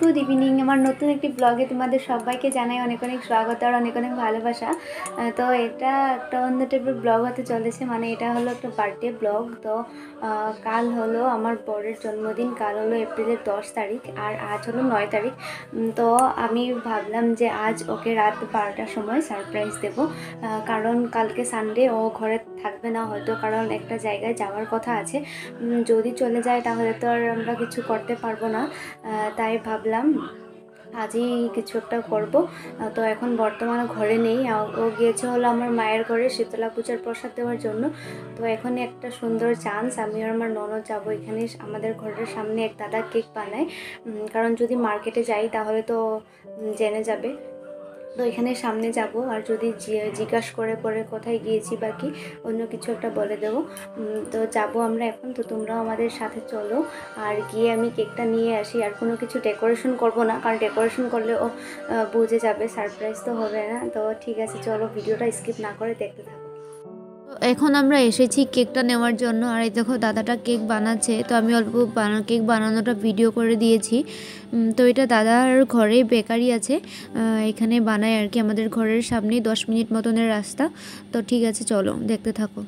Good evening. আমার নতুন একটি ব্লগে তোমাদের সবাইকে জানাই অনেক অনেক স্বাগত আর অনেক অনেক ভালোবাসা। তো এটা একটা অন্য টাইপের ব্লগ হতে চলেছে, মানে এটা হলো একটা বার্থডে ব্লগ। তো কাল হলো আমার বরের জন্মদিন, কাল হলো এপ্রিলের 10 তারিখ আর আজ হলো 9 তারিখ। তো আমি ভাবলাম যে আজ ওকে রাত 12টার সময় সারপ্রাইজ দেবো, কারণ কালকে সানডে, ও ঘরে থাকবে না হয়তো, কারণ একটা জায়গায় যাওয়ার কথা আছে। যদি চলে যায় তাহলে তো আর আমরা কিছু করতে পারবো না, তাই ভাবলাম আজই কিছু একটা করবো। তো এখন বর্তমানে ঘরে নেই, ও গিয়েছে হলো আমার মায়ের ঘরে শীতলা পূজার প্রসাদ দেওয়ার জন্য। তো এখনই একটা সুন্দর চান্স, আমি আর আমার ননদ যাবো। এখানে আমাদের ঘরের সামনে এক দাদা কেক বানায়, কারণ যদি মার্কেটে যাই তাহলে তো জেনে যাবে। তো এখানে সামনে যাব, আর যদি জিজ্ঞাসা করে পরে কোথায় গিয়েছি বা কি অন্য কিছু একটা বলে দেবো। তো যাব আমরা এখন। তো তোমরাও আমাদের সাথে চলো, আর গিয়ে আমি কেকটা নিয়ে আসি। আর কোনো কিছু ডেকোরেশন করব না, কারণ ডেকোরেশন করলে ও বুঝে যাবে, সারপ্রাইজ তো হবে না। তো ঠিক আছে, চলো ভিডিওটা স্কিপ না করে দেখতে থাকো। এখন আমরা এসেছি কেকটা নেওয়ার জন্য, আর এই দেখো দাদাটা কেক বানাচ্ছে। তো আমি অল্প কেক বানানোটা ভিডিও করে দিয়েছি। তো এটা দাদার ঘরে বেকারি আছে, এখানে বানায় আর কি, আমাদের ঘরের সামনেই 10 মিনিট মতনের রাস্তা। তো ঠিক আছে, চলো দেখতে থাকো।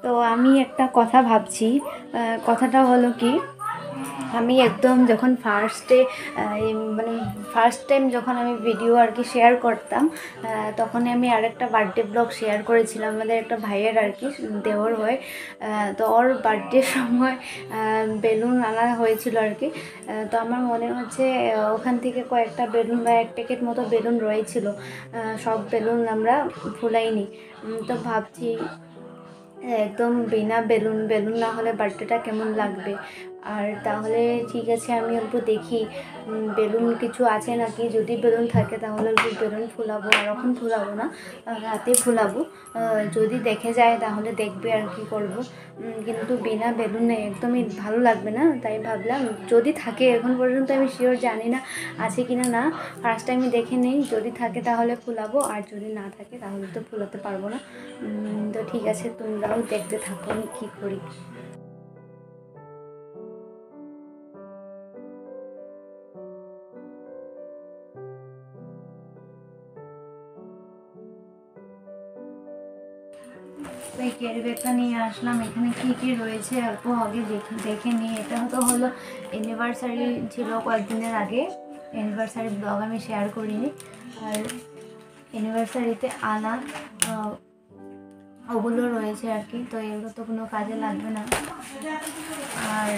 তো আমি একটা কথা ভাবছি, কথাটা হলো কি, আমি একদম যখন ফার্স্ট টাইম যখন আমি ভিডিও আর কি শেয়ার করতাম, তখন আমি আরেকটা বার্থডে ব্লগ শেয়ার করেছিলাম আমাদের একটা ভাইয়ের আর কি, দেওর হয়। তো ওর বার্থডের সময় বেলুন আনা হয়েছিল আর কি। তো আমার মনে হচ্ছে ওখান থেকে কয়েকটা বেলুন বা 1 প্যাকেট মতো বেলুন রয়েছিল, সব বেলুন আমরা ফুলাইনি। তো ভাবছি একদম বিনা বেলুন না হলে বার্থডেটা কেমন লাগবে। আর তাহলে ঠিক আছে, আমি অল্প দেখি বেলুন কিছু আছে নাকি। যদি বেলুন থাকে তাহলে অল্প বেলুন ফুলাবো, আর এখন ফুলাবো না, রাতে ফুলাবো। যদি দেখে যায় তাহলে দেখবে আর কি করব। কিন্তু বিনা বেলুনে একদমই ভালো লাগবে না, তাই ভাবলাম যদি থাকে, এখন পর্যন্ত আমি শিওর জানি না আছে কিনা না, ফার্স্ট টাইমে দেখে নেই। যদি থাকে তাহলে ফুলাবো, আর যদি না থাকে তাহলে তো ফুলাতে পারবো না। তো ঠিক আছে, তোমরাও দেখতে থাকো আমি কী করি। এই ক্যারি ব্যাগটা নিয়ে আসলাম, এখানে কী কী রয়েছে অল্প আগে দেখে নিই। এটা তো হলো অ্যানিভার্সারি ছিল কয়েকদিনের আগে, অ্যানিভার্সারি ব্লগ আমি শেয়ার করিনি। আর অ্যানিভার্সারিতে আনা ওগুলো রয়েছে আর কি, তো এগুলো তো কোনো কাজে লাগবে না। আর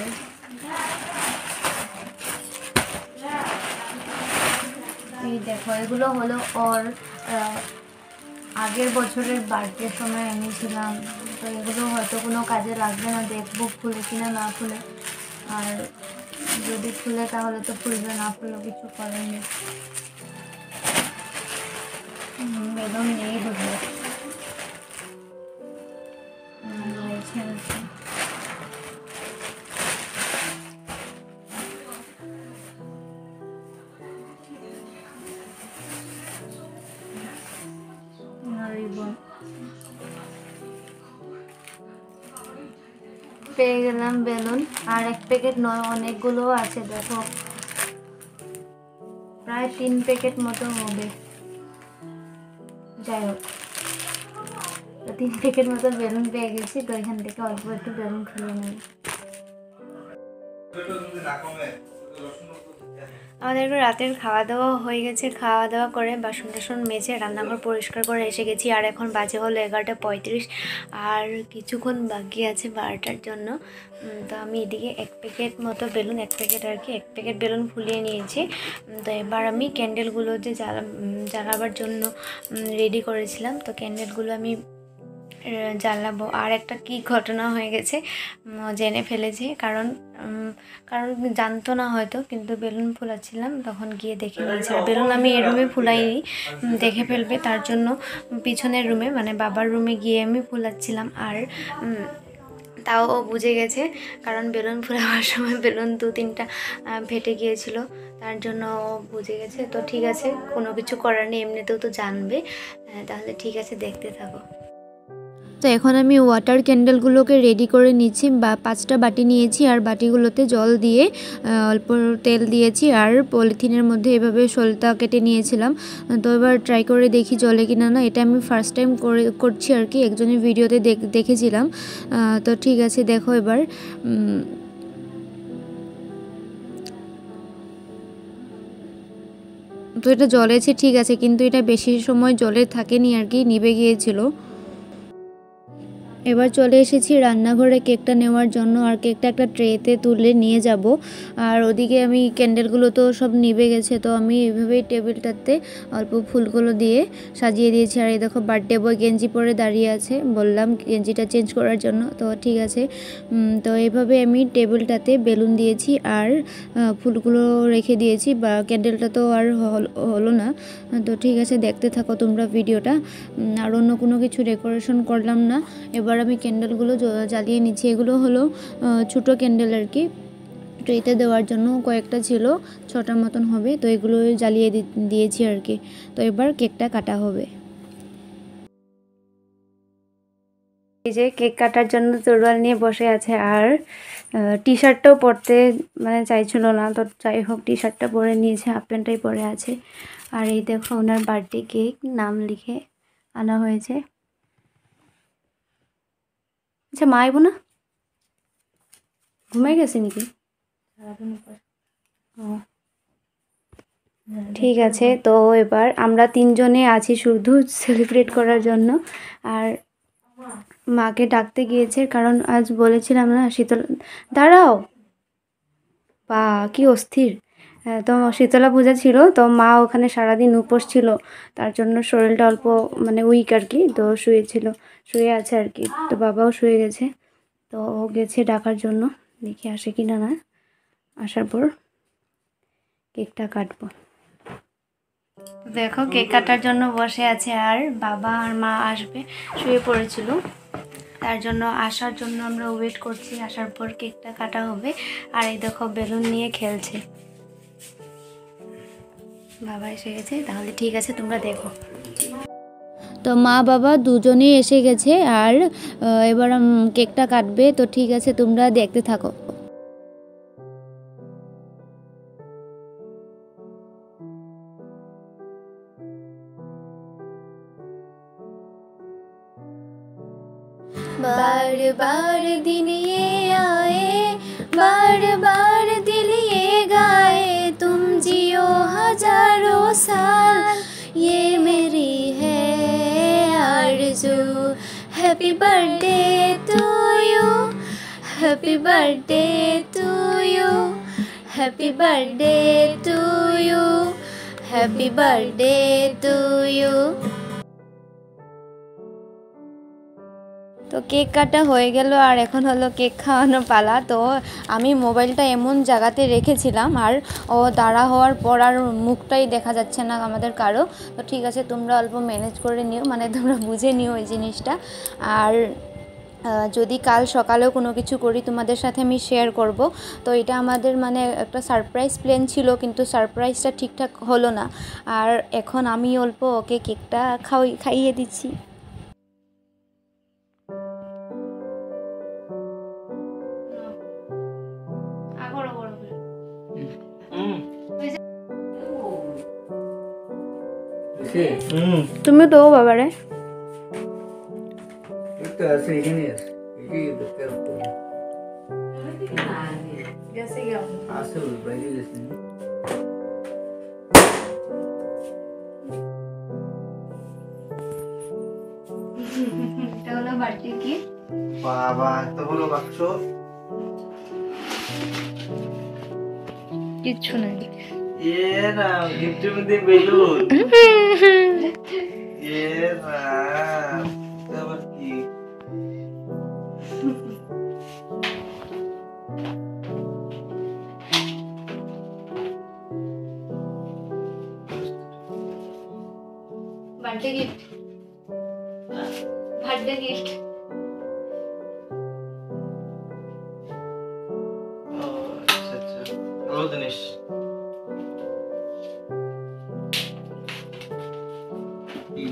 এই দেখো, এগুলো হলো ওর আগের বছরের বার্থডের সময় এনেছিলাম। তো এগুলো হয়তো কোনো কাজে লাগবে না, দেখবো খুলে কিনা না খুলে। আর যদি খুলে তাহলে তো খুলবে, না খুলে কিছু করার নেই। বেলুন নেই ঢুকবে রয়েছে রিবন। পেয়ে গেলাম বেলুন, আর 1 প্যাকেট নয়, অনেকগুলো আছে। দেখো প্রায় 3 প্যাকেট মতো হবে। যাই হোক, তো 3 প্যাকেট মতো বেলুন পেয়ে গেছি। তো এখান থেকে অল্প একটু বেলুন খুলে নেব। আমাদের রাতের খাওয়া দাওয়া হয়ে গেছে, খাওয়া দাওয়া করে বাসন টাসন মেজে রান্নাঘর পরিষ্কার করে এসে গেছি। আর এখন বাজে হলো 11:35, আর কিছুক্ষণ বাকি আছে 12টার জন্য। তো আমি এদিকে 1 প্যাকেট মতো বেলুন, 1 প্যাকেট আর কি, 1 প্যাকেট বেলুন ফুলিয়ে নিয়েছি। তো এবার আমি ক্যান্ডেলগুলো যে জ্বালাবার জন্য রেডি করেছিলাম, তো ক্যান্ডেলগুলো আমি জ্বালাবো। আর একটা কি ঘটনা হয়ে গেছে, জেনে ফেলেছি, কারণ জানতো না হয়তো, কিন্তু বেলুন ফুলাচ্ছিলাম তখন গিয়ে দেখে নিয়েছি। আর বেলুন আমি এই রুমে ফুলাইনি, দেখে ফেলবে তার জন্য পিছনের রুমে, মানে বাবার রুমে গিয়ে আমি ফুলাচ্ছিলাম। আর তাও ও বুঝে গেছে, কারণ বেলুন ফুলাবার সময় বেলুন 2-3টা ফেটে গিয়েছিল, তার জন্য ও বুঝে গেছে। তো ঠিক আছে, কোনো কিছু করার নেই, এমনিতেও তো জানবে। তাহলে ঠিক আছে, দেখতে থাকো। তো এখন আমি ওয়াটার ক্যান্ডেলগুলোকে রেডি করে নিচ্ছি, বা 5টা বাটি নিয়েছি আর বাটিগুলোতে জল দিয়ে অল্প তেল দিয়েছি আর পলিথিনের মধ্যে এভাবে সলতা কেটে নিয়েছিলাম। তো এবার ট্রাই করে দেখি জলে কিনা না। এটা আমি ফার্স্ট টাইম করছি আর কি, একজনের ভিডিওতে দেখেছিলাম। তো ঠিক আছে, দেখো এবার তো এটা জ্বলেছে ঠিক আছে, কিন্তু এটা বেশি সময় জলে থাকেনি আর কি, নিভে গিয়েছিল। এবার চলে এসেছি রান্নাঘরে কেকটা নেওয়ার জন্য, আর কেকটা একটা ট্রেতে তুলে নিয়ে যাব। আর ওদিকে আমি ক্যান্ডেলগুলো তো সব নিভে গেছে, তো আমি এইভাবেই টেবিলটাতে অল্প ফুলগুলো দিয়ে সাজিয়ে দিয়েছি। আর এই দেখো বার্থডে বয় গেঞ্জি পরে দাঁড়িয়ে আছে, বললাম গেঞ্জিটা চেঞ্জ করার জন্য, তো ঠিক আছে। তো এইভাবে আমি টেবিলটাতে বেলুন দিয়েছি আর ফুলগুলো রেখে দিয়েছি, বা ক্যান্ডেলটা তো আর হলো না। তো ঠিক আছে, দেখতে থাকো তোমরা ভিডিওটা। আর অন্য কোনো কিছু ডেকোরেশন করলাম না। এবার আমি ক্যান্ডেলগুলো জ্বালিয়ে নিচ্ছি। এগুলো হলো ছোটো ক্যান্ডেল আর কি, ট্রেতে দেওয়ার জন্য কয়েকটা ছিল, 6টার মতন হবে। তো এগুলো জ্বালিয়ে দিয়েছি আর কি। তো এবার কেকটা কাটা হবে। এই যে কেক কাটার জন্য তরোয়াল নিয়ে বসে আছে, আর টি শার্টটাও পরতে মানে চাইছিল না, তো যাই হোক টি শার্টটা পরে নিয়েছে, হাফ প্যান্টটাই পরে আছে। আর এই দেখো ওনার বার্থডে কেক নাম লিখে আনা হয়েছে। আচ্ছা মা আইব না, ঘুমাই গেছে নাকি? ও ঠিক আছে। তো এবার আমরা 3জনে আছি শুধু সেলিব্রেট করার জন্য, আর মাকে ডাকতে গিয়েছে, কারণ আজ বলেছিলাম না শীতল, দাঁড়াও বা কি অস্থির। তো শীতলা পূজা ছিল, তো মা ওখানে সারাদিন উপোস ছিল, তার জন্য শরীরটা অল্প মানে উইক আর কি, তো শুয়ে আছে আর কি। তো বাবাও শুয়ে গেছে, তো ও গেছে ডাকার জন্য, দেখি আসে কিনা না। আসার পর কেকটা কাটবো। দেখো কেক কাটার জন্য বসে আছে, আর বাবা আর মা আসবে, শুয়ে পড়েছিল, তার জন্য আসার জন্য আমরা ওয়েট করছি। আসার পর কেকটা কাটা হবে। আর এই দেখো বেলুন নিয়ে খেলছে, বাবা এসে গেছে। তাহলে ঠিক আছে, তোমরা দেখো। তো মা বাবা দুজনেই এসে গেছে, আর এবার কেকটা কাটবে। তো ঠিক আছে, তোমরা দেখতে থাকো। बार बार दिन ये आए, बार बार दिल ये गाए, तुम जियो हजारों साल, ये मेरी है आरज़ू। Happy birthday to you, happy birthday to you, happy birthday to you, happy birthday to you. তো কেক কাটা হয়ে গেল, আর এখন হলো কেক খাওয়ানো পালা। তো আমি মোবাইলটা এমন জায়গাতে রেখেছিলাম, আর ও দাঁড়া হওয়ার পর আর মুখটাই দেখা যাচ্ছে না আমাদের কারো। তো ঠিক আছে, তোমরা অল্প ম্যানেজ করে নিও, মানে তোমরা বুঝে নিও এই জিনিসটা। আর যদি কাল সকালেও কোনো কিছু করি তোমাদের সাথে আমি শেয়ার করব। তো এটা আমাদের মানে একটা সারপ্রাইজ প্ল্যান ছিল, কিন্তু সারপ্রাইজটা ঠিকঠাক হলো না। আর এখন আমি অল্প ওকে কেকটা খাইয়ে দিচ্ছি। তুমি তো বাবারে এটা হলো বার্থডে কেক। বাবা এত বড় বাক্স, কিচ্ছু নাই। এ না গিফটের মধ্যে বেলুন, এ না আবার কি বার্থডে গিফট, বার্থডে গিফট। আচ্ছা আচ্ছা ভালো জিনিস।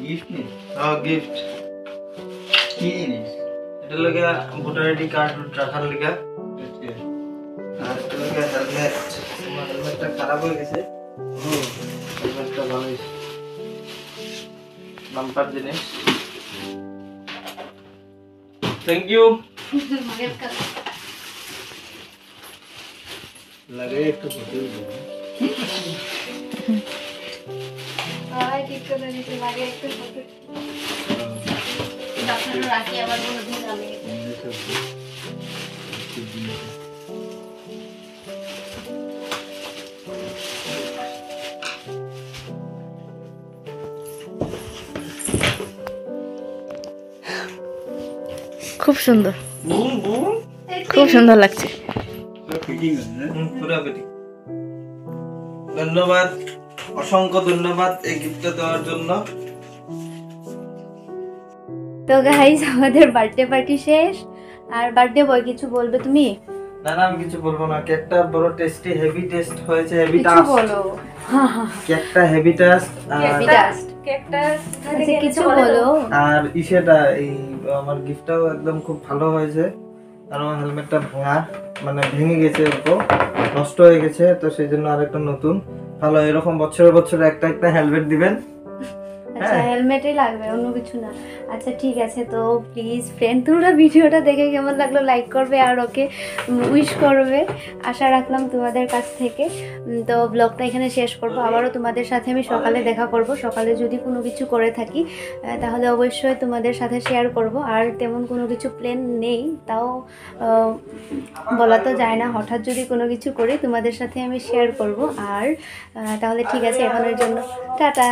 গিফট নেই, গিফট কি জিনিস? এটা লাগে ভোটার আইডি কার্ড রাখার লিগা। আর এটা লাগে হেলমেট। আমার হেলমেটটা খারাপ হয়ে গেছে। হেলমেটটা ভালো হয়েছে। নাম্বার জিনিস। Thank you. লাগে একটু ফটো দিও। ঠিক করে দিতে লাগে একটু ফটো। আপনারা রাখি আবার কোনোদিন আমি খুব সুন্দর, বুম বুম। খুব সুন্দর লাগছে। পুরা বেটি। ধন্যবাদ, অসংখ্য ধন্যবাদ এই গিফটটা দেওয়ার জন্য। তো গাইস আমাদের বার্থডে পার্টি শেষ। আর বার্থডে বয় কিছু বলবে তুমি? না না, আমি কিছু বলবো না। কেকটা বড় টেস্টি, হেভি টেস্ট হয়েছে, হেভি কিছু টাস্ট। বলো। কেকটা হেভি টাস্ট। হেভি ডাস্ট কেকটা আচ্ছা কিছু বলো। আর ইসেটা এই আমার গিফটটাও একদম খুব ভালো হয়েছে। আর আমার হেলমেটটা ভাঙা, মানে ভেঙে গেছে, অল্প নষ্ট হয়ে গেছে, তো সেই জন্য আরেকটা নতুন ভালো এরকম বছরে বছরে একটা একটা হেলমেট দিবেন। আচ্ছা হেলমেটই লাগবে, অন্য কিছু না। আচ্ছা ঠিক আছে, তো প্লিজ ফ্রেন্ড তোমরা ভিডিওটা দেখে কেমন লাগলো লাইক করবে আর ওকে উইশ করবে, আশা রাখলাম তোমাদের কাছ থেকে। তো ব্লগটা এখানে শেষ করব। আবারও তোমাদের সাথে আমি সকালে দেখা করব। সকালে যদি কোনো কিছু করে থাকি তাহলে অবশ্যই তোমাদের সাথে শেয়ার করব। আর তেমন কোনো কিছু প্ল্যান নেই, তাও বলা তো যায় না, হঠাৎ যদি কোনো কিছু করি তোমাদের সাথে আমি শেয়ার করব। আর তাহলে ঠিক আছে, এখনের জন্য টাটা।